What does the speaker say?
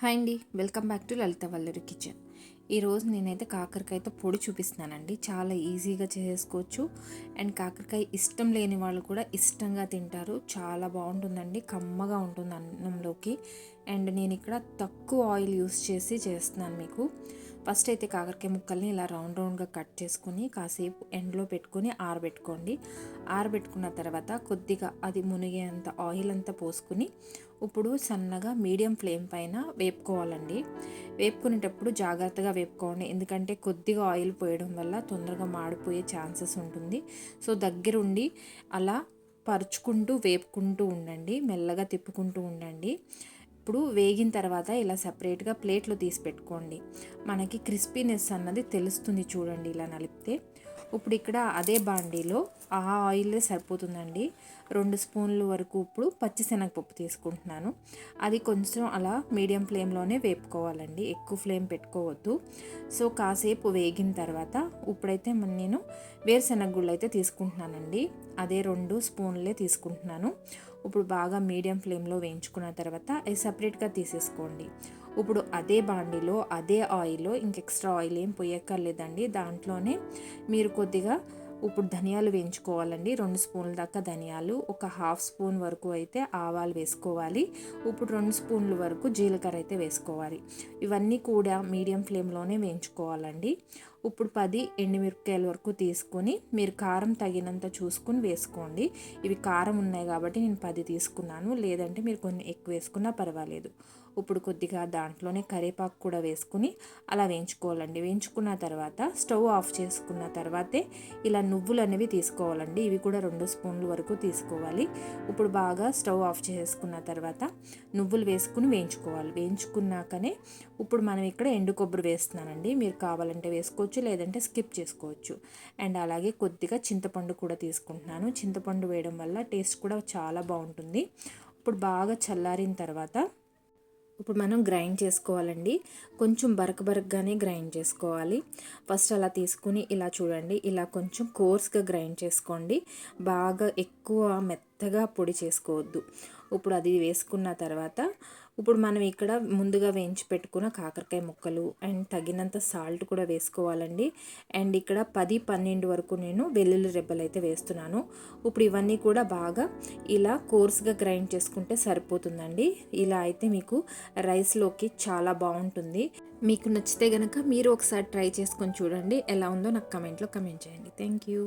Hi అండి, welcome back to Lalitha వల్లరి kitchen. ఈరోజు నేనైతే కాకరకాయతో పొడి చూపిస్తున్నానండి. చాలా ఈజీగా చేసుకోవచ్చు. అండ్ కాకరకాయ ఇష్టం లేని వాళ్ళు కూడా ఇష్టంగా తింటారు. చాలా బాగుంటుందండి, కమ్మగా ఉంటుంది అన్నంలోకి. అండ్ నేను ఇక్కడ తక్కువ ఆయిల్ యూస్ చేసి చేస్తున్నాను మీకు. ఫస్ట్ అయితే కాకరకాయ ముక్కల్ని ఇలా రౌండ్గా కట్ చేసుకుని కాసేపు ఎండలో పెట్టుకొని ఆరబెట్టుకోండి. ఆరబెట్టుకున్న తర్వాత కొద్దిగా అది మునిగేంత ఆయిల్ అంతా పోసుకుని ఇప్పుడు సన్నగా మీడియం ఫ్లేమ్ పైన వేపుకోవాలండి. వేపుకునేటప్పుడు జాగ్రత్తగా వేపుకోండి, ఎందుకంటే కొద్దిగా ఆయిల్ పోయడం వల్ల తొందరగా మాడిపోయే ఛాన్సెస్ ఉంటుంది. సో దగ్గరుండి అలా పరుచుకుంటూ వేపుకుంటూ ఉండండి, మెల్లగా తిప్పుకుంటూ ఉండండి. ఇప్పుడు వేగిన తర్వాత ఇలా సపరేట్గా ప్లేట్లో తీసి పెట్టుకోండి. మనకి క్రిస్పీనెస్ అన్నది తెలుస్తుంది చూడండి ఇలా నలిపితే. ఇప్పుడు ఇక్కడ అదే బాండీలో ఆ ఆయిల్ సరిపోతుందండి. 2 స్పూన్ల వరకు ఇప్పుడు పచ్చిశనగపప్పు తీసుకుంటున్నాను. అది కొంచెం అలా మీడియం ఫ్లేమ్లోనే వేపుకోవాలండి, ఎక్కువ ఫ్లేమ్ పెట్టుకోవద్దు. సో కాసేపు వేగిన తర్వాత ఇప్పుడైతే నేను వేరుశనగ గుళ్ళు అయితే తీసుకుంటున్నానండి. అదే 2 స్పూన్లే తీసుకుంటున్నాను. ఇప్పుడు బాగా మీడియం ఫ్లేమ్లో వేయించుకున్న తర్వాత అది సపరేట్గా తీసేసుకోండి. ఇప్పుడు అదే బాండీలో అదే ఆయిల్లో ఎక్స్ట్రా ఆయిల్ ఏం పోయక్కర్లేదండి. దాంట్లోనే మీరు కొద్దిగా ఇప్పుడు ధనియాలు వేయించుకోవాలండి. 2 స్పూన్ల దాకా ధనియాలు, ఒక హాఫ్ స్పూన్ వరకు అయితే ఆవాలు వేసుకోవాలి. ఇప్పుడు 2 స్పూన్ల వరకు జీలకర్ర అయితే వేసుకోవాలి. ఇవన్నీ కూడా మీడియం ఫ్లేమ్లోనే వేయించుకోవాలండి. ఇప్పుడు 10 ఎండుమిరపకాయల వరకు తీసుకొని మీరు కారం తగినంత చూసుకుని వేసుకోండి. ఇవి కారం ఉన్నాయి కాబట్టి నేను 10 తీసుకున్నాను, లేదంటే మీరు కొన్ని ఎక్కువ వేసుకున్నా పర్వాలేదు. ఇప్పుడు కొద్దిగా దాంట్లోనే కరివేపాకు కూడా వేసుకుని అలా వేయించుకోవాలండి. వేయించుకున్న తర్వాత స్టవ్ ఆఫ్ చేసుకున్న తర్వాతే ఇలా నువ్వులు అనేవి తీసుకోవాలండి. ఇవి కూడా 2 స్పూన్ల వరకు తీసుకోవాలి. ఇప్పుడు బాగా స్టవ్ ఆఫ్ చేసుకున్న తర్వాత నువ్వులు వేసుకుని వేయించుకోవాలి. వేయించుకున్నాకనే ఇప్పుడు మనం ఇక్కడ ఎండు కొబ్బరి వేస్తున్నానండి. మీరు కావాలంటే వేసుకోవచ్చు, లేదంటే స్కిప్ చేసుకోవచ్చు. అండ్ అలాగే కొద్దిగా చింతపండు కూడా తీసుకుంటున్నాను. చింతపండు వేయడం వల్ల టేస్ట్ కూడా చాలా బాగుంటుంది. ఇప్పుడు బాగా చల్లారిన తర్వాత ఇప్పుడు మనం గ్రైండ్ చేసుకోవాలండి. కొంచెం బరకగానే గ్రైండ్ చేసుకోవాలి. ఫస్ట్ అలా తీసుకుని ఇలా చూడండి, ఇలా కొంచెం కోర్స్గా గ్రైండ్ చేసుకోండి. బాగా ఎక్కువ మెత్తగా పొడి చేసుకోవద్దు. ఇప్పుడు అది వేసుకున్న తర్వాత ఇప్పుడు మనం ఇక్కడ ముందుగా వేయించి పెట్టుకున్న కాకరకాయ ముక్కలు అండ్ తగినంత సాల్ట్ కూడా వేసుకోవాలండి. అండ్ ఇక్కడ 10-12 వరకు నేను వెల్లుల్లి రెబ్బలు అయితే వేస్తున్నాను. ఇప్పుడు ఇవన్నీ కూడా బాగా ఇలా కోర్స్గా గ్రైండ్ చేసుకుంటే సరిపోతుందండి. ఇలా అయితే మీకు రైస్లోకి చాలా బాగుంటుంది. మీకు నచ్చితే కనుక మీరు ఒకసారి ట్రై చేసుకొని చూడండి. ఎలా ఉందో నాకు కమెంట్లో కమెంట్ చేయండి. Thank you.